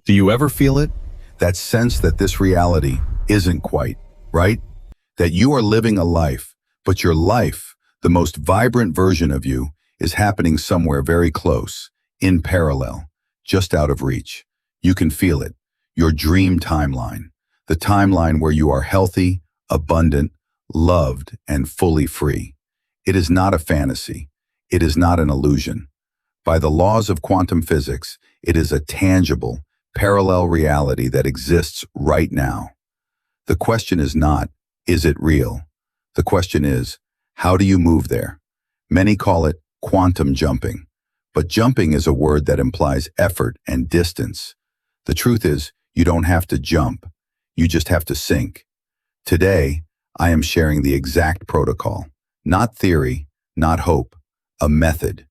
Do you ever feel it? That sense that this reality isn't quite right? That you are living a life, but your life, the most vibrant version of you, is happening somewhere very close, in parallel, just out of reach. You can feel it. Your dream timeline. The timeline where you are healthy, abundant, loved, and fully free. It is not a fantasy. It is not an illusion. By the laws of quantum physics, it is a tangible, parallel reality that exists right now. The question is not, is it real? The question is, how do you move there? Many call it quantum jumping, but jumping is a word that implies effort and distance. The truth is, you don't have to jump. You just have to sink. Today, I am sharing the exact protocol. Not theory, not hope, a method.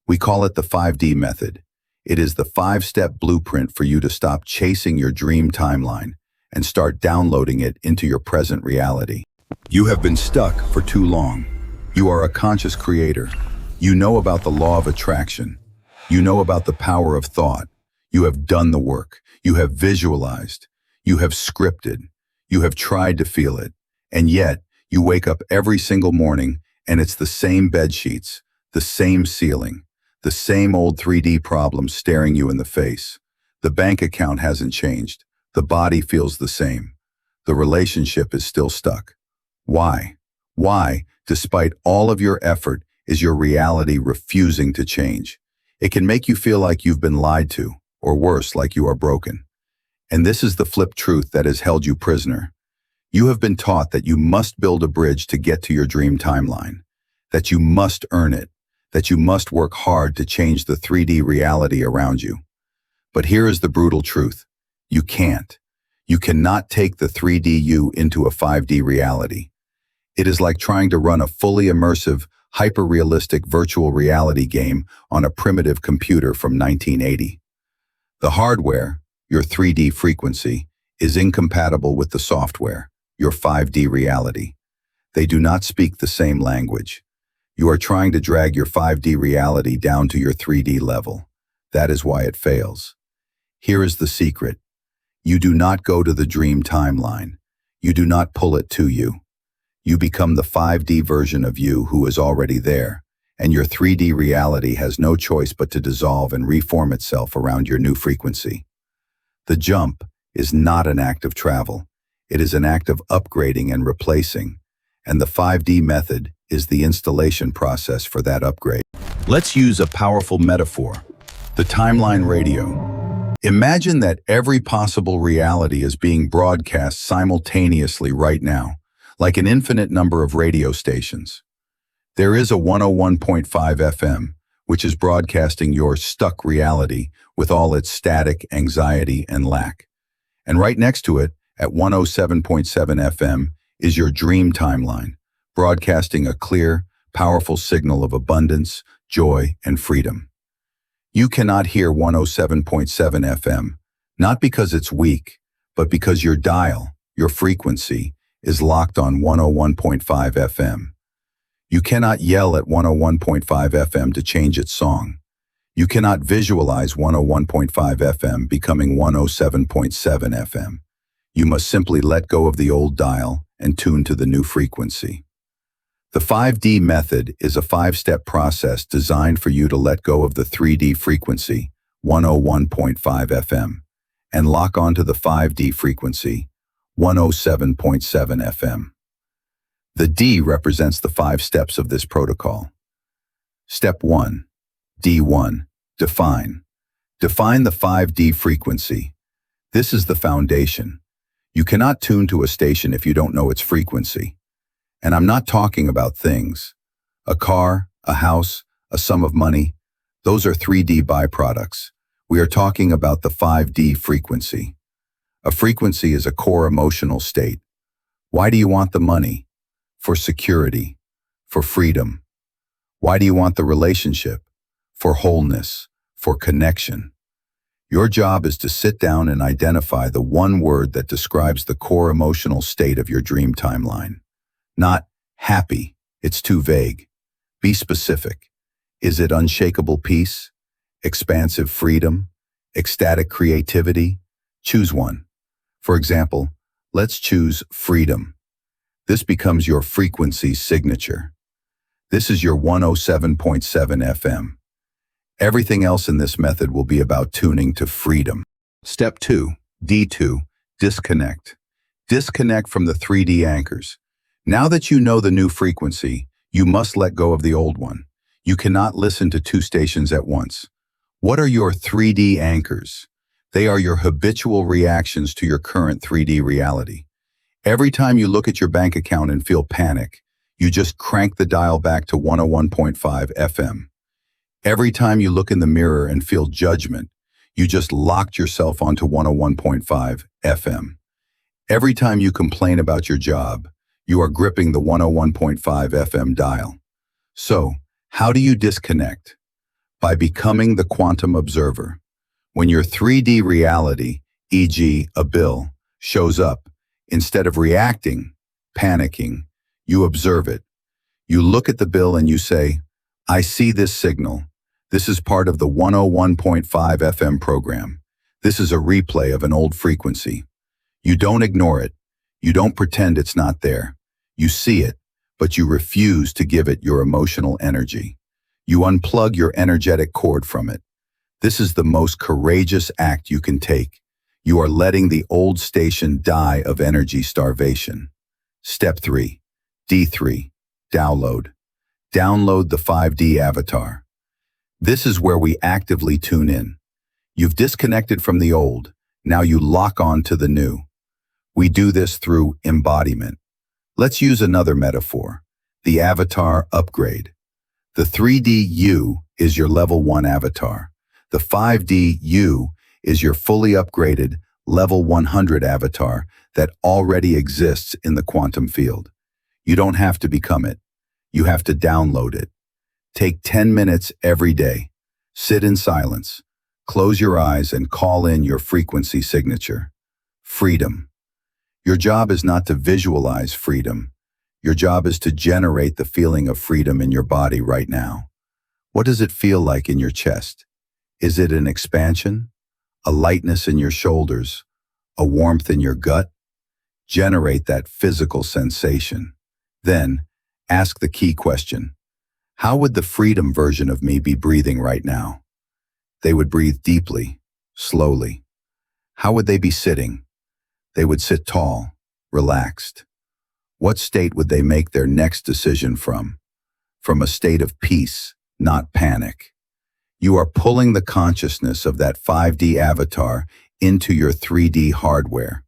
We call it the 5D method. It is the 5-step blueprint for you to stop chasing your dream timeline and start downloading it into your present reality. You have been stuck for too long. You are a conscious creator. You know about the law of attraction. You know about the power of thought. You have done the work. You have visualized. You have scripted. You have tried to feel it. And yet, you wake up every single morning and it's the same bed sheets, the same ceiling, the same old 3D problems staring you in the face. The bank account hasn't changed. The body feels the same. The relationship is still stuck. Why? Why, despite all of your effort, is your reality refusing to change? It can make you feel like you've been lied to, or worse, like you are broken. And this is the flip truth that has held you prisoner. You have been taught that you must build a bridge to get to your dream timeline, that you must earn it, that you must work hard to change the 3D reality around you. But here is the brutal truth. You can't. You cannot take the 3D you into a 5D reality. It is like trying to run a fully immersive, hyper-realistic virtual reality game on a primitive computer from 1980. The hardware, your 3D frequency, is incompatible with the software, your 5D reality. They do not speak the same language. You are trying to drag your 5D reality down to your 3D level. That is why it fails. Here is the secret. You do not go to the dream timeline. You do not pull it to you. You become the 5D version of you who is already there, and your 3D reality has no choice but to dissolve and reform itself around your new frequency. The jump is not an act of travel. It is an act of upgrading and replacing, and the 5D method is the installation process for that upgrade. Let's use a powerful metaphor, the timeline radio. Imagine that every possible reality is being broadcast simultaneously right now, like an infinite number of radio stations. There is a 101.5 FM, which is broadcasting your stuck reality with all its static, anxiety, and lack. And right next to it, at 107.7 FM, is your dream timeline, broadcasting a clear, powerful signal of abundance, joy, and freedom. You cannot hear 107.7 FM, not because it's weak, but because your dial, your frequency, is locked on 101.5 FM. You cannot yell at 101.5 FM to change its song. You cannot visualize 101.5 FM becoming 107.7 FM. You must simply let go of the old dial and tune to the new frequency. The 5D method is a 5-step process designed for you to let go of the 3D frequency, 101.5 FM, and lock onto the 5D frequency, 107.7 FM. The D represents the 5 steps of this protocol. Step 1. D1. Define. Define the 5D frequency. This is the foundation. You cannot tune to a station if you don't know its frequency. And I'm not talking about things. A car, a house, a sum of money. Those are 3D byproducts. We are talking about the 5D frequency. A frequency is a core emotional state. Why do you want the money? For security, for freedom. Why do you want the relationship? For wholeness, for connection. Your job is to sit down and identify the one word that describes the core emotional state of your dream timeline. Not happy, it's too vague. Be specific. Is it unshakable peace, expansive freedom, ecstatic creativity, Choose one. For example, let's choose freedom. This becomes your frequency signature. This is your 107.7 FM. Everything else in this method will be about tuning to freedom. Step 2, D2, disconnect. Disconnect from the 3D anchors. Now that you know the new frequency, you must let go of the old one. You cannot listen to two stations at once. What are your 3D anchors? They are your habitual reactions to your current 3D reality. Every time you look at your bank account and feel panic, you just crank the dial back to 101.5 FM. Every time you look in the mirror and feel judgment, you just locked yourself onto 101.5 FM. Every time you complain about your job, you are gripping the 101.5 FM dial. So, how do you disconnect? By becoming the quantum observer. When your 3D reality, e.g., a bill, shows up, instead of reacting, panicking, you observe it. You look at the bill and you say, I see this signal. This is part of the 101.5 FM program. This is a replay of an old frequency. You don't ignore it. You don't pretend it's not there. You see it, but you refuse to give it your emotional energy. You unplug your energetic cord from it. This is the most courageous act you can take. You are letting the old station die of energy starvation. Step 3, D3, download. Download the 5D avatar. This is where we actively tune in. You've disconnected from the old. Now you lock on to the new. We do this through embodiment. Let's use another metaphor, the avatar upgrade. The 3D you is your level 1 avatar. The 5D you is your fully upgraded level 100 avatar that already exists in the quantum field. You don't have to become it. You have to download it. Take 10 minutes every day. Sit in silence. Close your eyes and call in your frequency signature. Freedom. Your job is not to visualize freedom. Your job is to generate the feeling of freedom in your body right now. What does it feel like in your chest? Is it an expansion? A lightness in your shoulders? A warmth in your gut? Generate that physical sensation. Then, ask the key question. How would the freedom version of me be breathing right now? They would breathe deeply, slowly. How would they be sitting? They would sit tall, relaxed. What state would they make their next decision from? From a state of peace, not panic. You are pulling the consciousness of that 5D avatar into your 3D hardware.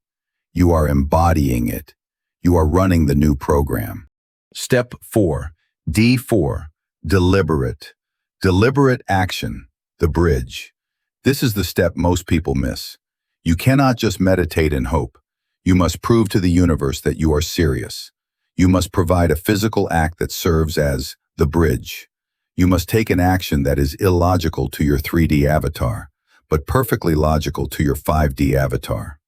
You are embodying it. You are running the new program. Step 4, D4, deliberate. Deliberate action, the bridge. This is the step most people miss. You cannot just meditate and hope. You must prove to the universe that you are serious. You must provide a physical act that serves as the bridge. You must take an action that is illogical to your 3D avatar, but perfectly logical to your 5D avatar.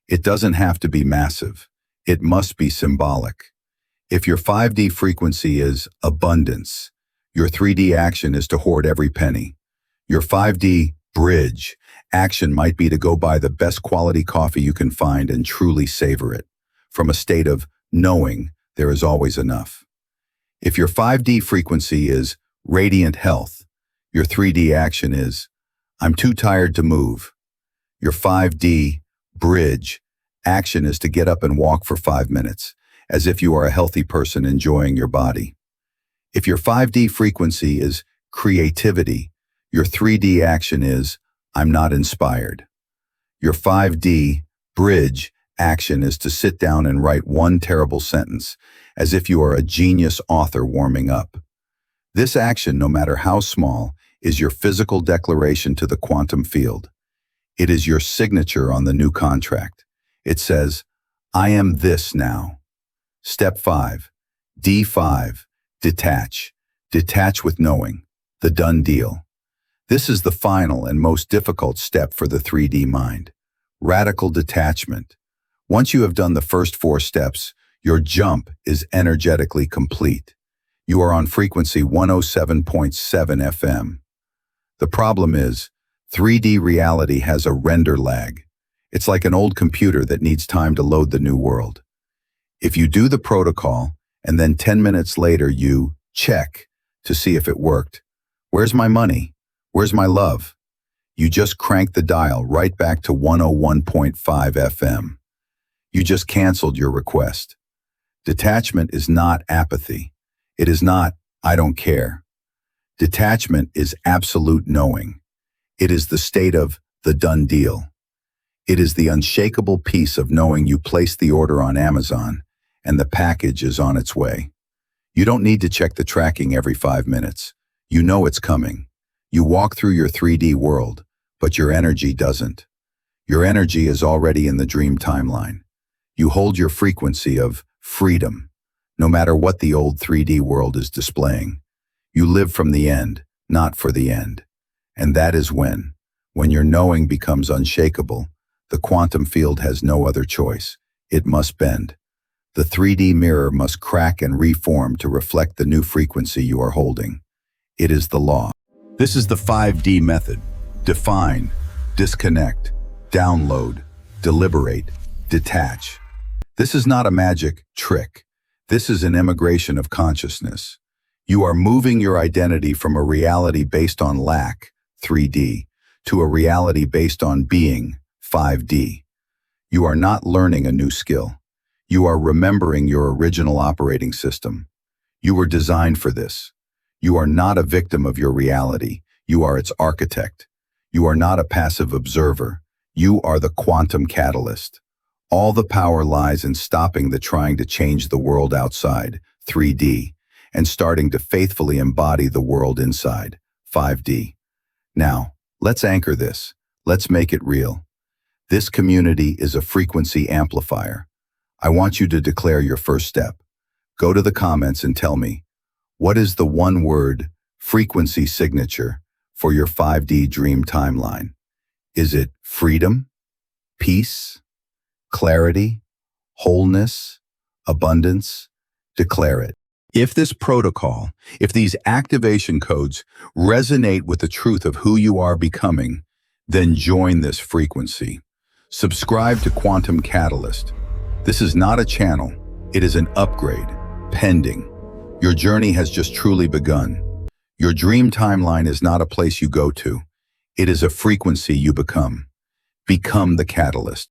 It doesn't have to be massive. It must be symbolic. If your 5D frequency is abundance, your 3D action is to hoard every penny. Your 5D bridge action might be to go buy the best quality coffee you can find and truly savor it, from a state of knowing there is always enough. If your 5D frequency is radiant health, your 3D action is, I'm too tired to move. Your 5D bridge action is to get up and walk for 5 minutes, as if you are a healthy person enjoying your body. If your 5D frequency is creativity, your 3D action is, I'm not inspired. Your 5D bridge action is to sit down and write one terrible sentence, as if you are a genius author warming up. This action, no matter how small, is your physical declaration to the quantum field. It is your signature on the new contract. It says, I am this now. Step 5, D5, detach. Detach with knowing, the done deal. This is the final and most difficult step for the 3D mind. Radical detachment. Once you have done the first 4 steps, your jump is energetically complete. You are on frequency 107.7 FM. The problem is, 3D reality has a render lag. It's like an old computer that needs time to load the new world. If you do the protocol, and then 10 minutes later you check to see if it worked, where's my money? Where's my love? You just cranked the dial right back to 101.5 FM. You just canceled your request. Detachment is not apathy. It is not, I don't care. Detachment is absolute knowing. It is the state of the done deal. It is the unshakable peace of knowing you placed the order on Amazon and the package is on its way. You don't need to check the tracking every 5 minutes. You know it's coming. You walk through your 3D world, but your energy doesn't. Your energy is already in the dream timeline. You hold your frequency of freedom, no matter what the old 3D world is displaying. You live from the end, not for the end. And that is when your knowing becomes unshakable, the quantum field has no other choice. It must bend. The 3D mirror must crack and reform to reflect the new frequency you are holding. It is the law. This is the 5D method. Define, disconnect, download, deliberate, detach. This is not a magic trick. This is an immigration of consciousness. You are moving your identity from a reality based on lack, 3D, to a reality based on being, 5D. You are not learning a new skill. You are remembering your original operating system. You were designed for this. You are not a victim of your reality. You are its architect. You are not a passive observer. You are the quantum catalyst. All the power lies in stopping the trying to change the world outside, 3D, and starting to faithfully embody the world inside, 5D. Now, let's anchor this. Let's make it real. This community is a frequency amplifier. I want you to declare your first step. Go to the comments and tell me, what is the one-word frequency signature for your 5D dream timeline? Is it freedom, peace, clarity, wholeness, abundance? Declare it. If this protocol, if these activation codes resonate with the truth of who you are becoming, then join this frequency. Subscribe to Quantum Catalyst. This is not a channel, it is an upgrade, pending. Your journey has just truly begun. Your dream timeline is not a place you go to. It is a frequency you become. Become the catalyst.